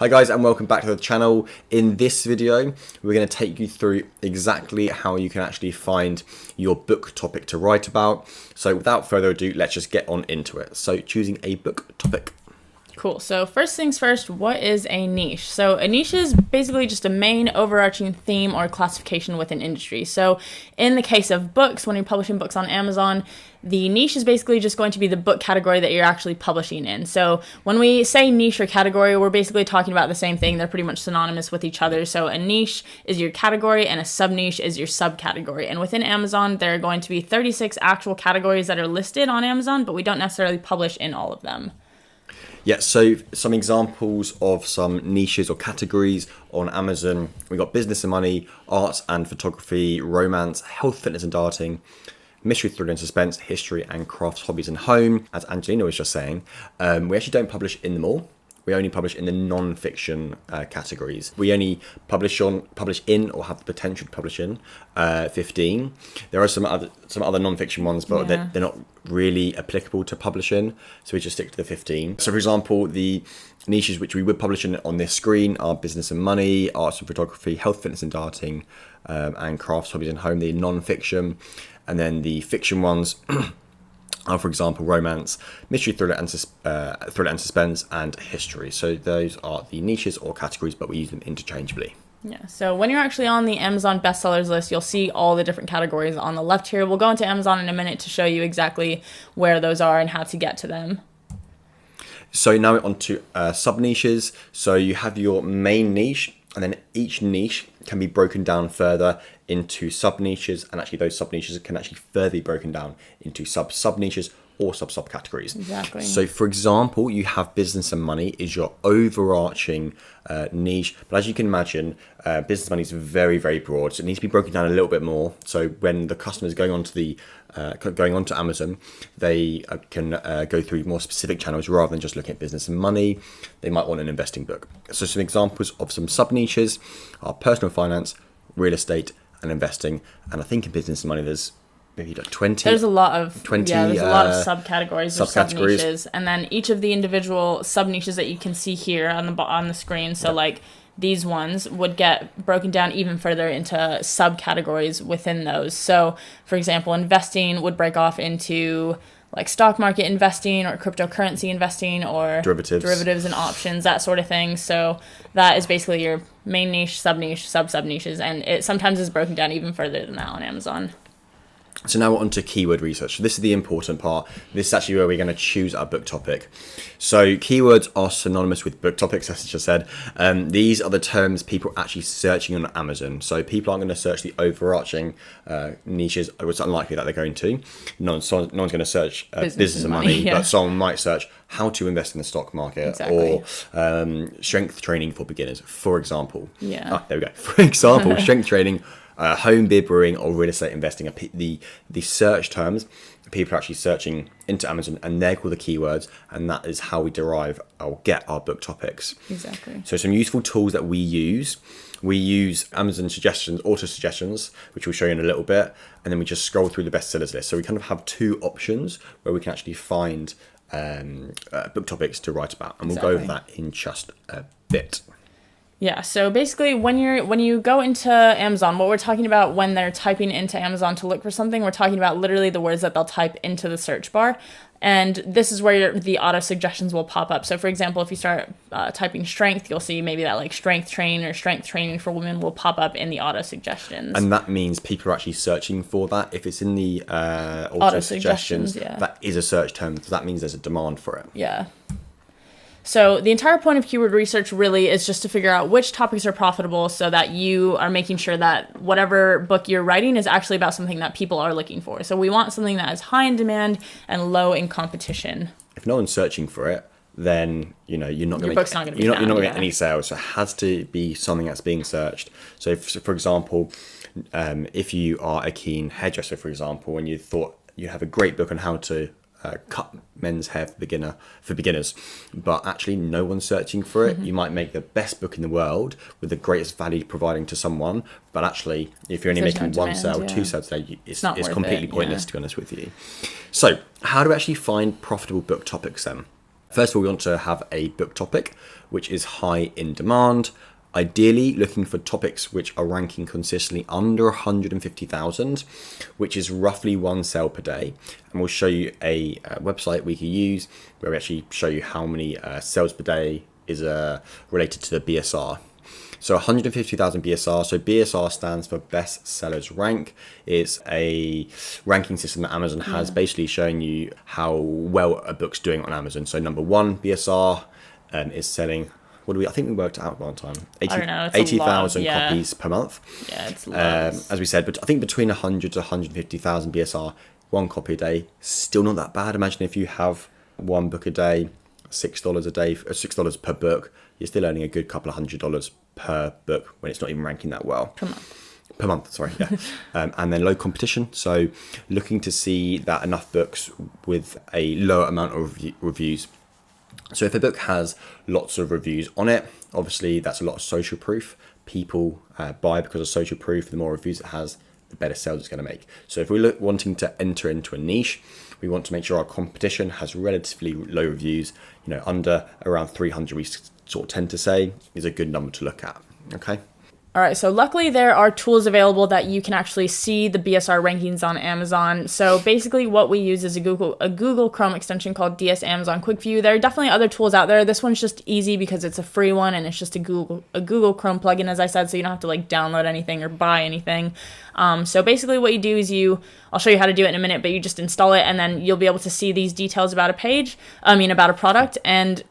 Hi guys, and welcome back to the channel. In this video, we're going to take you through exactly how you can actually find your book topic to write about. So without further ado, let's just get on into it. So choosing a book topic. Cool. So first things first, what is a niche? So a niche is basically just a main overarching theme or classification within industry. So in the case of books, when you're publishing books on Amazon, the niche is basically just going to be the book category that you're actually publishing in. So when we say niche or category, we're basically talking about the same thing. They're pretty much synonymous with each other. So a niche is your category and a sub-niche is your subcategory. And within Amazon, there are going to be 36 actual categories that are listed on Amazon, but we don't necessarily publish in all of them. Yeah, so some examples of some niches or categories on Amazon. We've got business and money, arts and photography, romance, health, fitness and dieting, mystery, thriller and suspense, history and crafts, hobbies and home. As Angelina was just saying, we actually don't publish in them all. We only publish in the non-fiction categories. We only publish in or have the potential to publish in 15. There are some other non-fiction ones, but they're not really applicable to publish in, so we just stick to the 15. So for example, the niches which we would publish in on this screen are business and money, arts and photography, health, fitness and dieting, and crafts, hobbies and home, the non-fiction. And then the fiction ones are, for example, romance, mystery, thriller and suspense, and history. So those are the niches or categories, but we use them interchangeably. Yeah, so when you're actually on the Amazon bestsellers list, you'll see all the different categories on the left here. We'll go into Amazon in a minute to show you exactly where those are and how to get to them. So now on to sub-niches. So you have your main niche, and then each niche can be broken down further into sub-niches, and actually those sub-niches can actually further be broken down into sub-niches or sub-subcategories. Exactly. So for example, you have business and money is your overarching niche, but as you can imagine, business money is very, very broad, so it needs to be broken down a little bit more. So when the customer is going onto Amazon, they can go through more specific channels rather than just looking at business and money. They might want an investing book. So some examples of some sub-niches are personal finance, real estate, and investing. And I think in business and money, there's maybe like 20. There's a lot of subcategories or sub-niches, and then each of the individual sub-niches that you can see here on the screen. So like these ones would get broken down even further into subcategories within those. So for example, investing would break off into like stock market investing or cryptocurrency investing or derivatives and options, that sort of thing. So that is basically your main niche, sub-niche, sub-niches, and it sometimes is broken down even further than that on Amazon. So now we're on to keyword research. This is the important part. This is actually where we're going to choose our book topic. So keywords are synonymous with book topics, as I just said. These are the terms people are actually searching on Amazon. So people aren't going to search the overarching niches. It's unlikely that they're going to. No one's going to search business and money, but someone might search how to invest in the stock market or strength training for beginners, for example. Yeah. There we go. For example, strength training, home, beer brewing, or real estate investing are the search terms people are actually searching into Amazon, and they're called the keywords, and that is how we derive or get our book topics. Exactly. So some useful tools that we use Amazon suggestions, auto suggestions, which we'll show you in a little bit, and then we just scroll through the bestsellers list. So we kind of have two options where we can actually find book topics to write about, and we'll go over that in just a bit. Yeah, so basically when you go into Amazon, what we're talking about when they're typing into Amazon to look for something, we're talking about literally the words that they'll type into the search bar. And this is where the auto suggestions will pop up. So for example, if you start typing strength, you'll see maybe that like strength training or strength training for women will pop up in the auto suggestions. And that means people are actually searching for that. If it's in the auto suggestions, that is a search term. So that means there's a demand for it. Yeah. So the entire point of keyword research really is just to figure out which topics are profitable so that you are making sure that whatever book you're writing is actually about something that people are looking for. So we want something that is high in demand and low in competition. If no one's searching for it, then you're not going to get any sales. So it has to be something that's being searched. So for example, if you are a keen hairdresser, for example, and you thought you have a great book on how to cut men's hair for beginners, but actually no one's searching for it. You might make the best book in the world with the greatest value providing to someone, but actually if you're only making one sale, two sales a day, it's completely pointless, to be honest with you. So how do we actually find profitable book topics then? First of all, we want to have a book topic which is high in demand. Ideally, looking for topics which are ranking consistently under 150,000, which is roughly one sale per day. And we'll show you a website we can use where we actually show you how many sales per day is related to the BSR. So 150,000 BSR. So BSR stands for Best Sellers Rank. It's a ranking system that Amazon has, basically showing you how well a book's doing on Amazon. So number one BSR is selling. I think we worked it out one time. 80,000 copies per month. Yeah, it's lots. As we said, but I think between 100 to 150,000 BSR, one copy a day, still not that bad. Imagine if you have one book a day, $6 a day, $6 per book, you're still earning a good couple of $100 per book when it's not even ranking that well. Per month, sorry, yeah. And then low competition. So looking to see that enough books with a lower amount of reviews. So if a book has lots of reviews on it, obviously that's a lot of social proof. People buy because of social proof. The more reviews it has, the better sales it's going to make. So if we're wanting to enter into a niche, we want to make sure our competition has relatively low reviews. Under around 300, we sort of tend to say is a good number to look at. Okay. All right, so luckily there are tools available that you can actually see the BSR rankings on Amazon. So basically what we use is a Google Chrome extension called DS Amazon Quick View. There are definitely other tools out there. This one's just easy because it's a free one and it's just a Google Chrome plugin, as I said, so you don't have to download anything or buy anything. So basically what you do is I'll show you how to do it in a minute, but you just install it and then you'll be able to see these details about about a product, and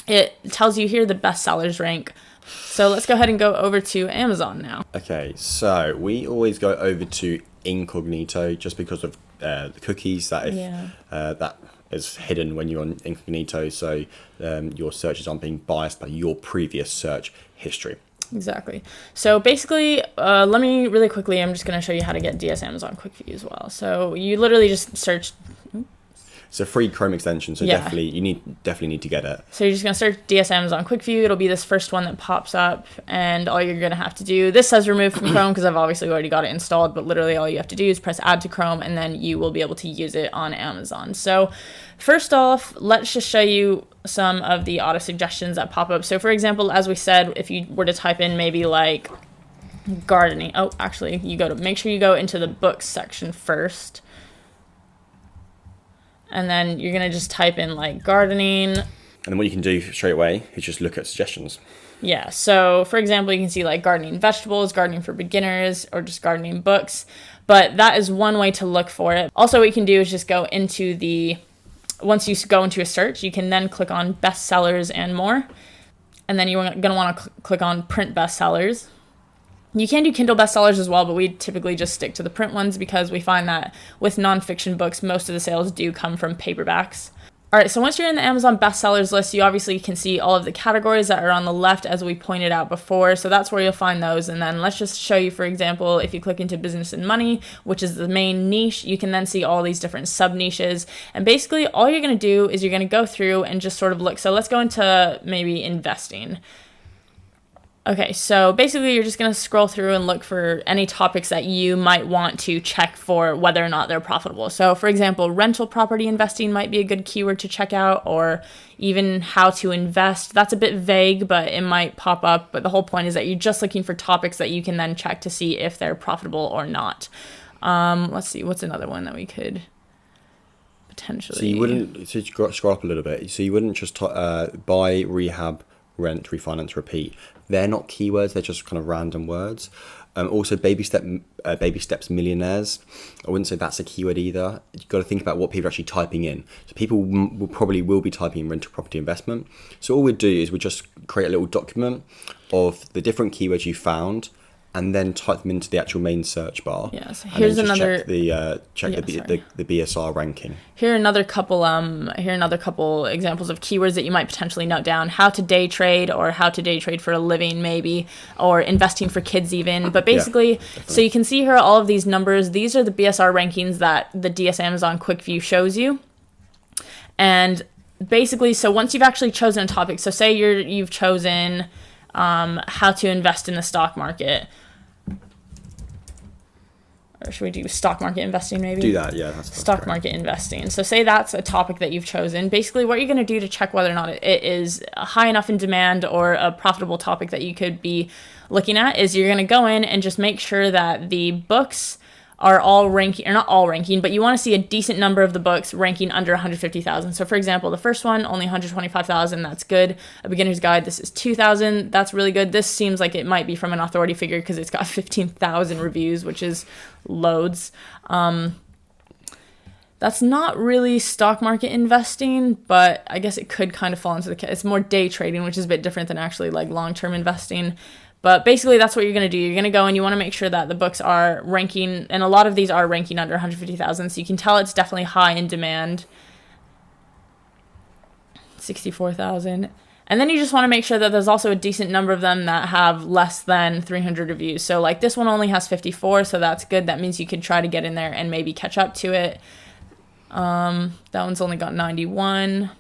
it tells you here the best sellers rank. So let's go ahead and go over to Amazon now. Okay, so we always go over to incognito just because of the cookies that that is hidden when you're on incognito. So your searches aren't being biased by your previous search history. Exactly. So basically, let me really quickly, I'm just going to show you how to get DS Amazon Quick View as well. So you literally just search. It's a free Chrome extension, so definitely you need to get it. So you're just going to search DS Amazon Quick View. It'll be this first one that pops up, and all you're going to have to do, this says remove from Chrome because I've obviously already got it installed, but literally all you have to do is press add to Chrome, and then you will be able to use it on Amazon. So first off, let's just show you some of the auto suggestions that pop up. So for example, as we said, if you were to type in maybe like gardening, actually make sure you go into the books section first. And then you're going to just type in like gardening. And then what you can do straight away is just look at suggestions. Yeah. So for example, you can see like gardening vegetables, gardening for beginners, or just gardening books. But that is one way to look for it. Also, what you can do is just go into once you go into a search, you can then click on bestsellers and more. And then you're going to want to click on print bestsellers. You can do Kindle bestsellers as well, but we typically just stick to the print ones because we find that with nonfiction books, most of the sales do come from paperbacks. All right, so once you're in the Amazon bestsellers list, you obviously can see all of the categories that are on the left, as we pointed out before. So that's where you'll find those. And then let's just show you, for example, if you click into business and money, which is the main niche, you can then see all these different sub niches. And basically all you're going to do is you're going to go through and just sort of look. So let's go into maybe investing. Okay, so basically you're just going to scroll through and look for any topics that you might want to check for whether or not they're profitable. So for example, rental property investing might be a good keyword to check out, or even how to invest. That's a bit vague, but it might pop up. But the whole point is that you're just looking for topics that you can then check to see if they're profitable or not. Let's see, what's another one that we could potentially... So you wouldn't, scroll up a little bit, so you wouldn't just buy, rehab, rent, refinance, repeat. They're not keywords, they're just kind of random words. Also, baby steps millionaires. I wouldn't say that's a keyword either. You've got to think about what people are actually typing in. So people will be typing in rental property investment. So all we'd do is we'd just create a little document of the different keywords you found, and then type them into the actual main search bar. Yeah, so here's another check the BSR ranking. Here are another couple examples of keywords that you might potentially note down: how to day trade, or how to day trade for a living, maybe, or investing for kids even. But basically, so you can see here all of these numbers. These are the BSR rankings that the DS Amazon Quick View shows you. And basically, so once you've actually chosen a topic, so say you've chosen how to invest in the stock market. or should we do stock market investing maybe? Do that, yeah. That's Stock great. market investing. So say that's a topic that you've chosen. Basically, what you're going to do to check whether or not it is high enough in demand or a profitable topic that you could be looking at is you're going to go in and just make sure that the books are all ranking, or not all ranking, but you want to see a decent number of the books ranking under 150,000. So for example, the first one, only 125,000, that's good. A beginner's guide, this is 2,000, that's really good. This seems like it might be from an authority figure because it's got 15,000 reviews, which is loads. That's not really stock market investing, but I guess it could kind of fall into it's more day trading, which is a bit different than actually like long-term investing. But basically, that's what you're going to do. You're going to go and you want to make sure that the books are ranking, and a lot of these are ranking under 150,000, so you can tell it's definitely high in demand. 64,000. And then you just want to make sure that there's also a decent number of them that have less than 300 reviews. So like this one only has 54, so that's good. That means you could try to get in there and maybe catch up to it. That one's only got 91.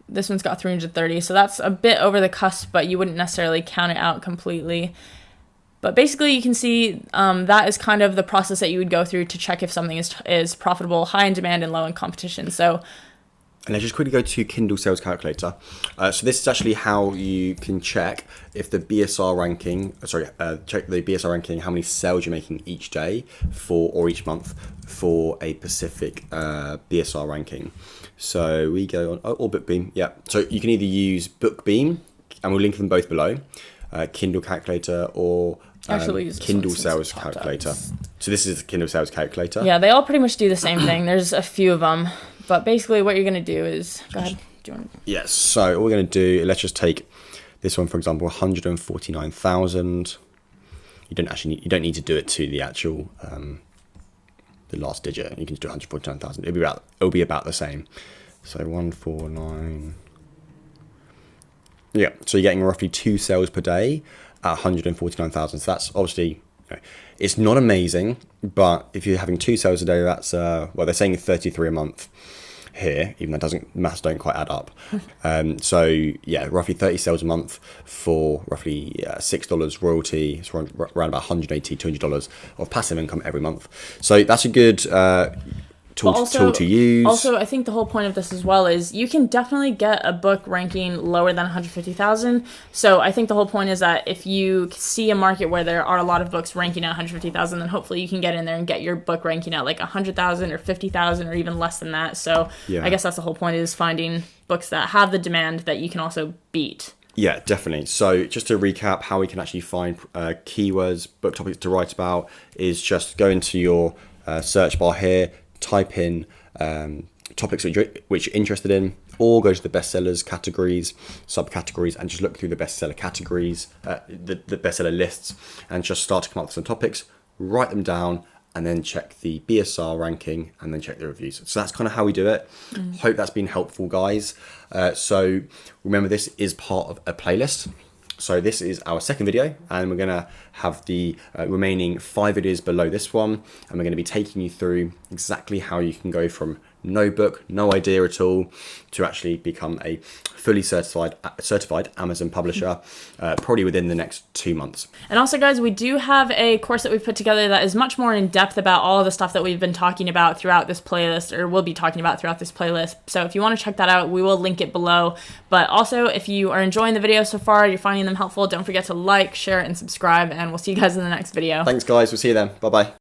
This one's got 330, so that's a bit over the cusp, but you wouldn't necessarily count it out completely. But basically, you can see that is kind of the process that you would go through to check if something is profitable, high in demand, and low in competition. So, and let's just quickly go to Kindle Sales Calculator. So this is actually how you can check if the BSR ranking, check the BSR ranking, how many sales you're making each day or each month for a specific BSR ranking. So we go on, or BookBeam, yeah. So you can either use BookBeam, and we'll link them both below, Kindle Calculator, or Kindle Sales Calculator. So this is the Kindle Sales Calculator. Yeah, they all pretty much do the same thing. There's a few of them, but basically what you're going to do is, go ahead. Do you want to... Yes, so what we're going to do, let's just take this one, for example, 149,000. You don't need to do it to the actual... the last digit. You can just do 149,000. It'll be about the same. So 149. Yeah. So you're getting roughly 2 sales per day at 149,000. So that's obviously, it's not amazing, but if you're having 2 sales a day, that's they're saying 33 a month here, even though maths don't quite add up. So yeah, roughly 30 sales a month for roughly $6 royalty. It's around about $180, $200 of passive income every month. So that's a good tool to use. Also, I think the whole point of this as well is you can definitely get a book ranking lower than 150,000. So I think the whole point is that if you see a market where there are a lot of books ranking at 150,000, then hopefully you can get in there and get your book ranking at like 100,000 or 50,000 or even less than that. So yeah. I guess that's the whole point, is finding books that have the demand that you can also beat. Yeah, definitely. So just to recap, how we can actually find keywords, book topics to write about is just go into your search bar here, type in topics which you're interested in, or go to the bestsellers categories, subcategories, and just look through the bestseller categories, the bestseller lists, and just start to come up with some topics, write them down, and then check the BSR ranking, and then check the reviews. So that's kind of how we do it. Hope that's been helpful, guys. So remember, this is part of a playlist. So this is our second video, and we're going to have the remaining 5 videos below this one, and we're going to be taking you through exactly how you can go from no book, no idea at all, to actually become a fully certified Amazon publisher, probably within the next 2 months. And also, guys, we do have a course that we've put together that is much more in depth about all of the stuff that we've been talking about throughout this playlist, or will be talking about throughout this playlist. So if you want to check that out, we will link it below. But also, if you are enjoying the videos so far, you're finding them helpful, don't forget to like, share, and subscribe, and we'll see you guys in the next video. Thanks, guys. We'll see you then. Bye-bye.